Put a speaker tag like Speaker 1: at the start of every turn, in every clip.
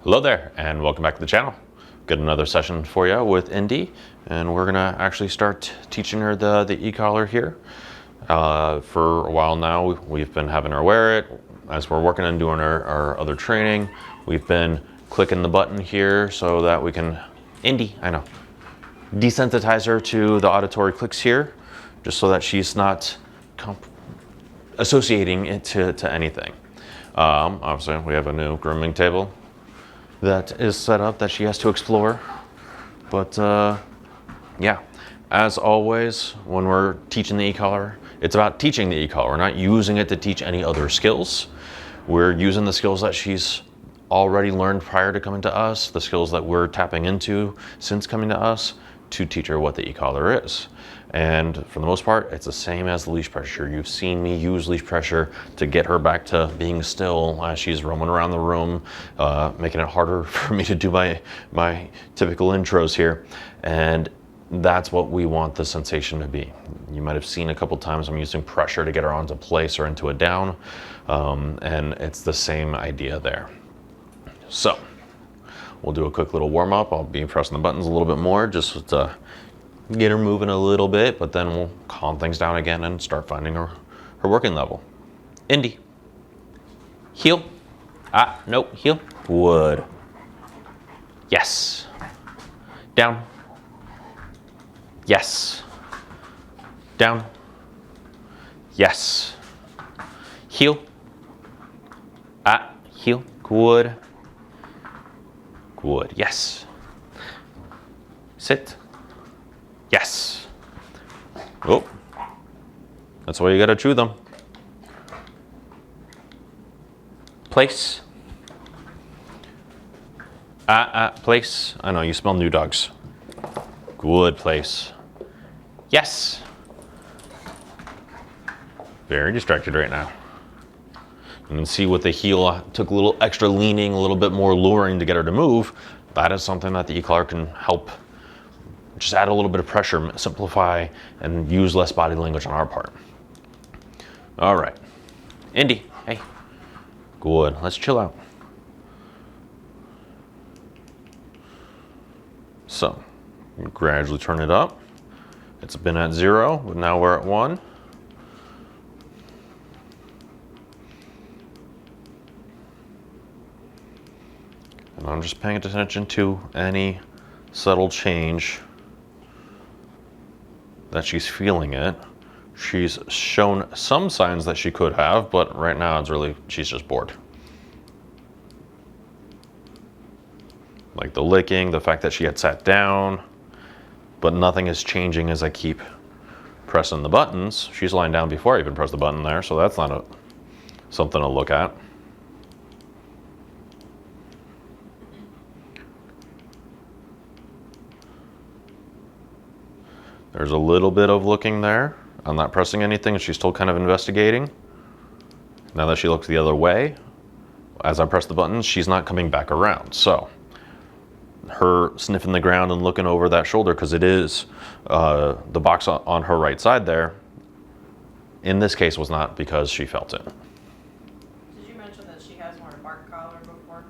Speaker 1: Hello there and welcome back to the channel. Got another session for you with Indy, and we're gonna actually start teaching her the e-collar here. For a while now, we've been having her wear it. As we're working on doing our other training, we've been clicking the button here so that we can, Indy, I know, desensitize her to the auditory clicks here, just so that she's not associating it to anything. Obviously, we have a new grooming table that is set up that she has to explore. But yeah, as always, when we're teaching the e-collar, it's about teaching the e-collar. We're not using it to teach any other skills. We're using the skills that she's already learned prior to coming to us, the skills that we're tapping into since coming to us, to teach her what the e-collar is. And for the most part, it's the same as the leash pressure. You've seen me use leash pressure to get her back to being still as she's roaming around the room, making it harder for me to do my typical intros here. And that's what we want the sensation to be. You might have seen a couple times I'm using pressure to get her onto place or into a down, and it's the same idea there. So we'll do a quick little warm up. I'll be pressing the buttons a little bit more just to get her moving a little bit, but then we'll calm things down again and start finding her working level. Indy, heel. Nope, heel. Wood. Yes. Down. Yes. Down. Yes. Heel. Heel. Good. Good. Yes. Sit. Yes. Oh, that's why you gotta chew them. Place. Place. I know, you smell new dogs. Good, place. Yes. Very distracted right now. You can see with the heel, took a little extra leaning, a little bit more luring to get her to move. That is something that the e-collar can help. Just add a little bit of pressure, simplify, and use less body language on our part. All right. Indy, hey. Good, let's chill out. So, gradually turn it up. It's been at 0, but now we're at 1. And I'm just paying attention to any subtle change that she's feeling it. She's shown some signs that she could have, but right now it's really, she's just bored. Like the licking, the fact that she had sat down, but nothing is changing as I keep pressing the buttons. She's lying down before I even press the button there, so that's not something to look at. There's a little bit of looking there. I'm not pressing anything. She's still kind of investigating. Now that she looks the other way, as I press the buttons, she's not coming back around. So her sniffing the ground and looking over that shoulder, because it is the box on her right side there, in this case was not because she felt it.
Speaker 2: Did you mention that she has worn a bark collar before?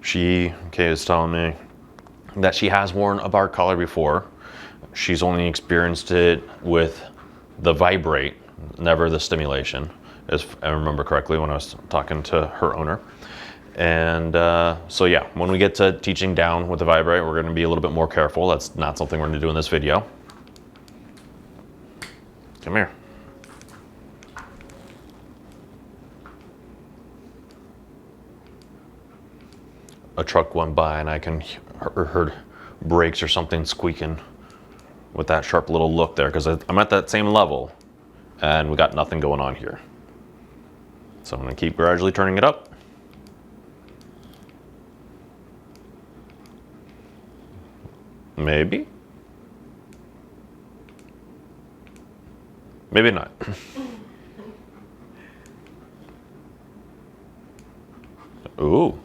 Speaker 1: She is telling me that she has worn a bark collar before. She's only experienced it with the vibrate, never the stimulation, as I remember correctly when I was talking to her owner. And so yeah, when we get to teaching down with the vibrate, we're gonna be a little bit more careful. That's not something we're gonna do in this video. Come here. A truck went by and I can heard brakes or something squeaking with that sharp little look there, because I'm at that same level and we got nothing going on here. So I'm going to keep gradually turning it up. Maybe. Maybe not. Ooh.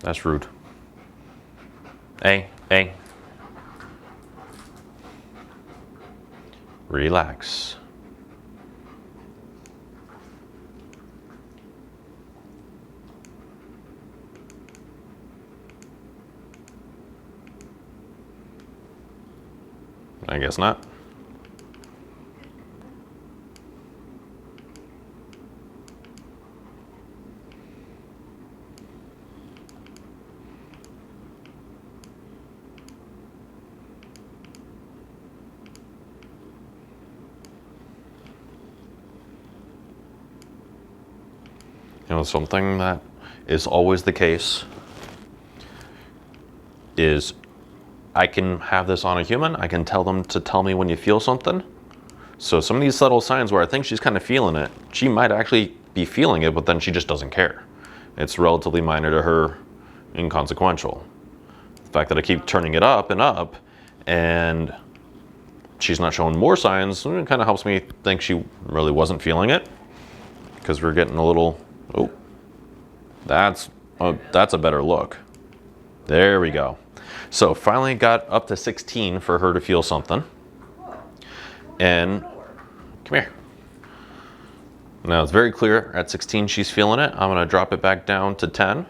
Speaker 1: That's rude. Hey. Relax. I guess not. You know, something that is always the case is I can have this on a human. I can tell them to tell me when you feel something. So some of these subtle signs where I think she's kind of feeling it, she might actually be feeling it, but then she just doesn't care. It's relatively minor to her, inconsequential. The fact that I keep turning it up and she's not showing more signs, it kind of helps me think she really wasn't feeling it, because we're getting a little, oh, that's a better look. There we go. So finally got up to 16 for her to feel something. And come here. Now it's very clear at 16 she's feeling it. I'm gonna drop it back down to 10,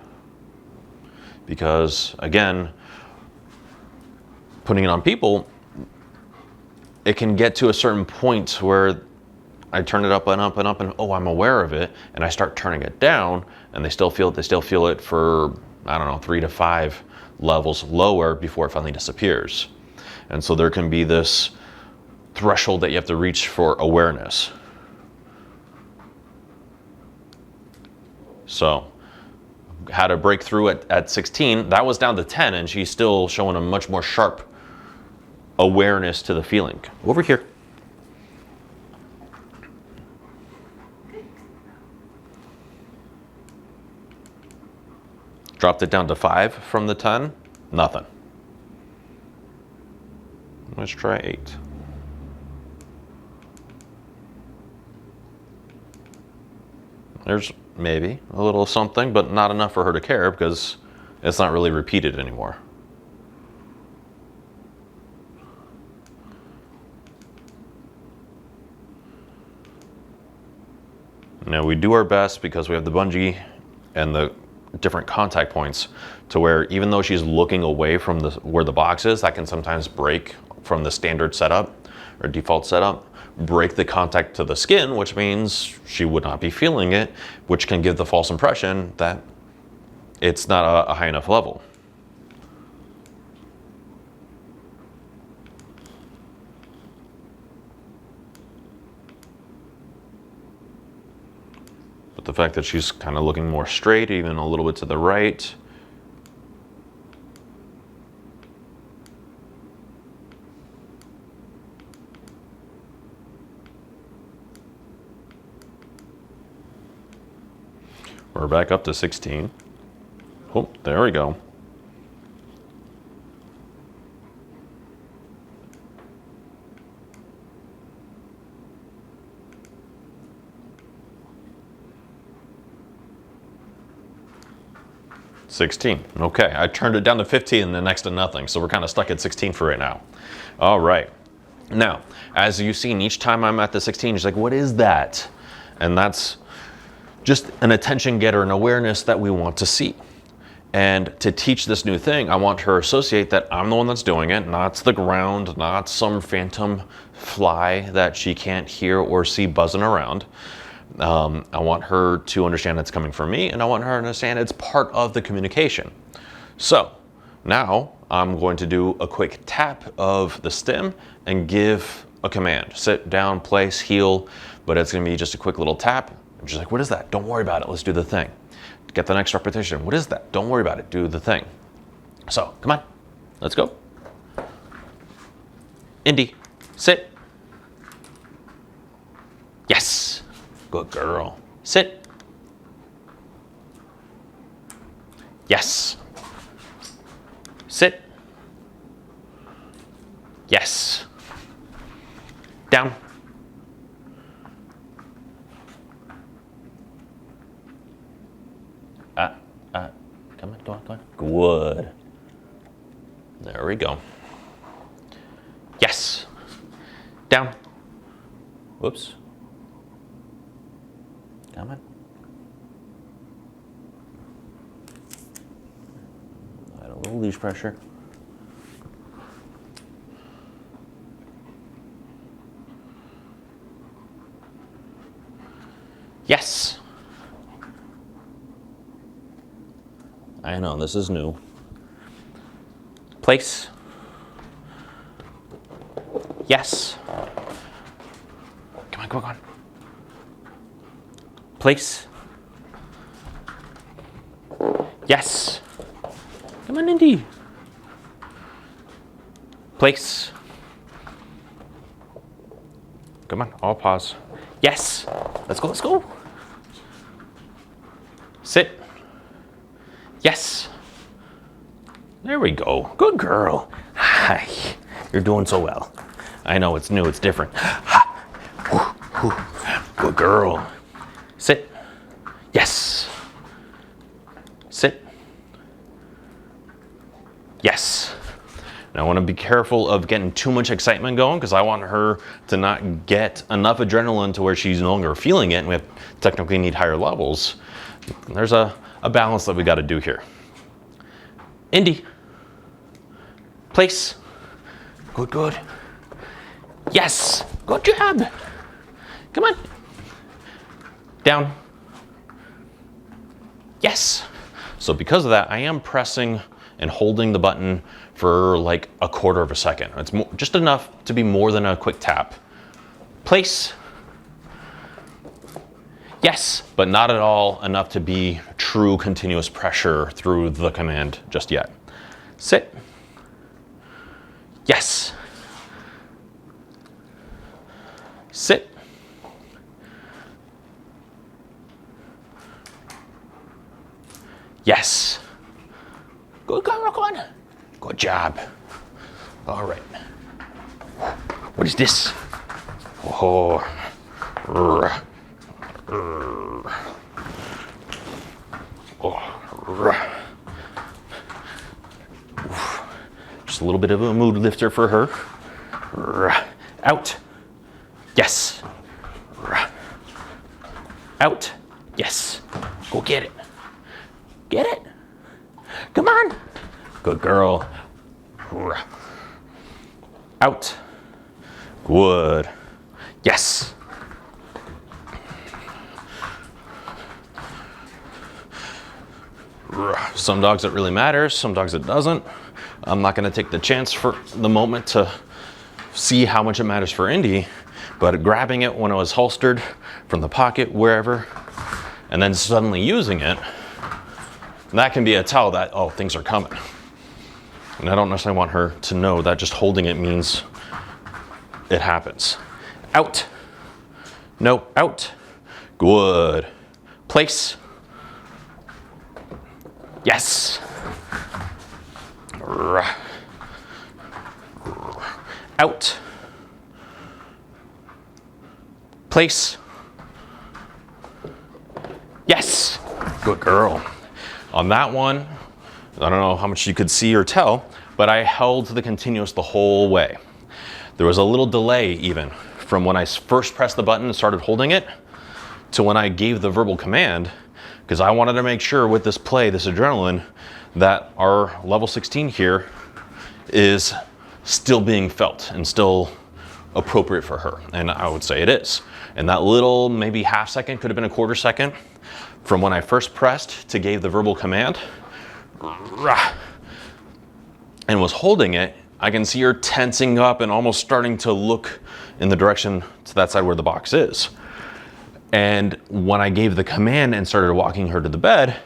Speaker 1: because again, putting it on people, it can get to a certain point where I turn it up and up and up and oh, I'm aware of it, and I start turning it down and they still feel it for, I don't know, 3 to 5 levels lower before it finally disappears. And so there can be this threshold that you have to reach for awareness. So how to break through at 16, that was down to 10 and she's still showing a much more sharp awareness to the feeling. Over here. Dropped it down to 5 from the 10, nothing. Let's try 8. There's maybe a little something, but not enough for her to care because it's not really repeated anymore. Now we do our best, because we have the bungee and the different contact points, to where even though she's looking away from where the box is, that can sometimes break from the standard setup or default setup, break the contact to the skin, which means she would not be feeling it, which can give the false impression that it's not a high enough level. But the fact that she's kind of looking more straight, even a little bit to the right, we're back up to 16. Oh, there we go. $16. Okay, I turned it down to 15 and then next to nothing. So we're kind of stuck at 16 for right now. All right. Now, as you've seen, each time I'm at the 16, she's like, what is that? And that's just an attention getter, an awareness that we want to see. And to teach this new thing, I want her to associate that I'm the one that's doing it, not the ground, not some phantom fly that she can't hear or see buzzing around. I want her to understand it's coming from me, and I want her to understand it's part of the communication. So now I'm going to do a quick tap of the stem and give a command. Sit down, place, heel, but it's gonna be just a quick little tap. And she's like, what is that? Don't worry about it, let's do the thing. Get the next repetition. What is that? Don't worry about it, do the thing. So come on, let's go. Indy, sit. Yes, good girl. Sit. Yes. Sit. Yes. Down. Come on, come on. Good. There we go. Yes. Down. Whoops. Come on. Add a little leash pressure. Yes. I know, this is new. Place. Yes. Come on, come on, come on. Place. Yes. Come on, Indy. Place. Come on, all pause. Yes. Let's go, let's go. Sit. Yes. There we go. Good girl. Hi. You're doing so well. I know it's new, it's different. Good girl. Sit. Yes. Sit. Yes. Now I want to be careful of getting too much excitement going because I want her to not get enough adrenaline to where she's no longer feeling it and we have technically need higher levels. There's a balance that we got to do here. Indy. Place. Good, good. Yes. Good job. Come on. Down. Yes. So because of that, I am pressing and holding the button for like a quarter of a second. It's just enough to be more than a quick tap. Place. Yes, but not at all enough to be true continuous pressure through the command just yet. Sit. Yes. Sit. Yes. Good, come on. Good job. All right. What is this? Oh. Just a little bit of a mood lifter for her. Out. Yes. Out. Yes. Go get it. Get it. Come on. Good girl. Out. Good. Yes. Some dogs it really matters, some dogs it doesn't. I'm not gonna take the chance for the moment to see how much it matters for Indy, but grabbing it when it was holstered from the pocket, wherever, and then suddenly using it, that can be a tell that, oh, things are coming. And I don't necessarily want her to know that just holding it means it happens. Out. No, out. Good. Place. Yes. Out. Place. Yes. Good girl. On that one, I don't know how much you could see or tell, but I held the continuous the whole way. There was a little delay even from when I first pressed the button and started holding it to when I gave the verbal command, because I wanted to make sure with this play, this adrenaline, that our level 16 here is still being felt and still appropriate for her. And I would say it is. And that little maybe half second, could have been a quarter second, from when I first pressed to gave the verbal command and was holding it, I can see her tensing up and almost starting to look in the direction to that side where the box is. And when I gave the command and started walking her to the bed,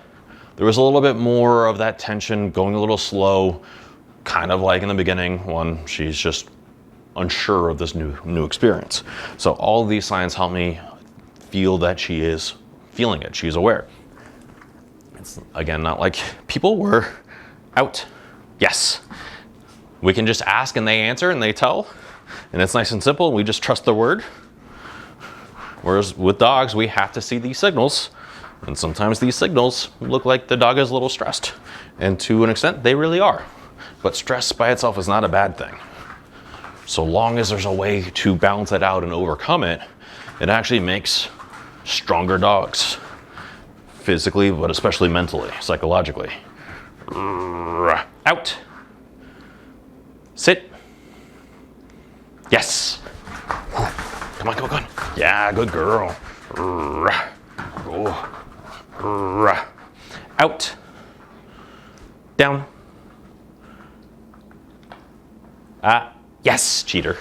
Speaker 1: there was a little bit more of that tension, going a little slow, kind of like in the beginning when she's just unsure of this new experience. So all of these signs help me feel that she is feeling it, she's aware. It's again, not like people were out. Yes. We can just ask and they answer and they tell, and it's nice and simple. We just trust the word. Whereas with dogs, we have to see these signals, and sometimes these signals look like the dog is a little stressed, and to an extent, they really are. But stress by itself is not a bad thing. so long as there's a way to balance it out and overcome it, it actually makes stronger dogs. Physically, but especially mentally, psychologically. Out. Sit. Yes. Come on, come on, come on. Yeah, good girl. Out. Down. Yes, cheater.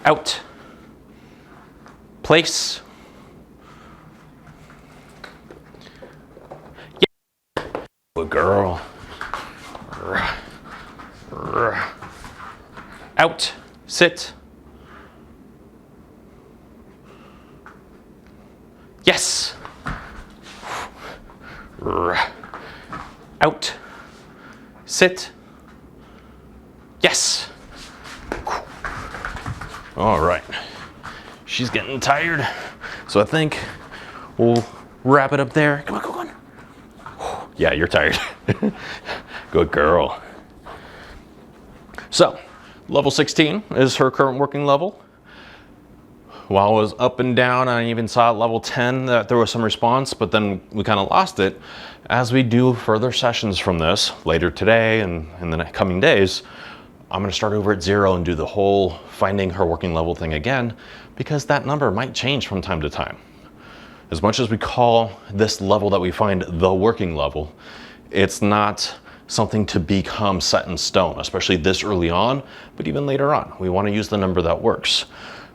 Speaker 1: Out. Place. Yeah. Good girl. Out. Sit. Yes. Out. Sit. Yes. All right. She's getting tired, so I think we'll wrap it up there. Come on, come on. Yeah, you're tired. Good girl. So, level 16 is her current working level. While it was up and down, I even saw at level 10 that there was some response, but then we kind of lost it. As we do further sessions from this later today and in the coming days, I'm going to start over at 0 and do the whole finding her working level thing again, because that number might change from time to time. As much as we call this level that we find the working level, it's not something to become set in stone, especially this early on, but even later on. We want to use the number that works.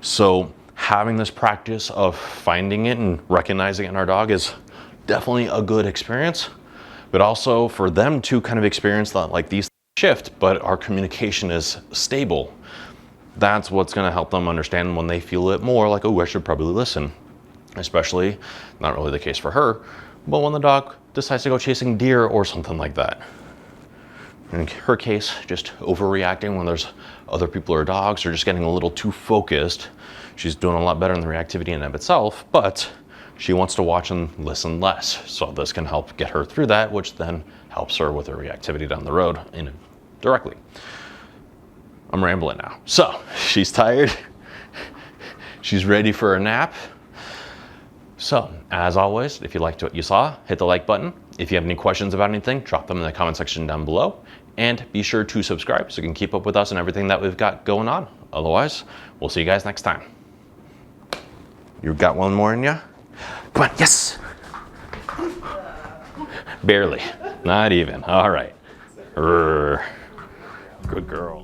Speaker 1: So having this practice of finding it and recognizing it in our dog is definitely a good experience, but also for them to kind of experience that, like, these shift, but our communication is stable. That's what's going to help them understand when they feel it more like, oh, I should probably listen. Especially, not really the case for her, but when the dog decides to go chasing deer or something like that. In her case, just overreacting when there's other people or dogs, or just getting a little too focused. She's doing a lot better in the reactivity in and of itself, but she wants to watch and listen less. So this can help get her through that, which then helps her with her reactivity down the road directly. I'm rambling now. So she's tired. She's ready for a nap. So, as always, if you liked what you saw, hit the like button. If you have any questions about anything, drop them in the comment section down below. And be sure to subscribe so you can keep up with us and everything that we've got going on. Otherwise, we'll see you guys next time. You got one more in ya? Come on, yes! Barely, not even. All right. Good girl.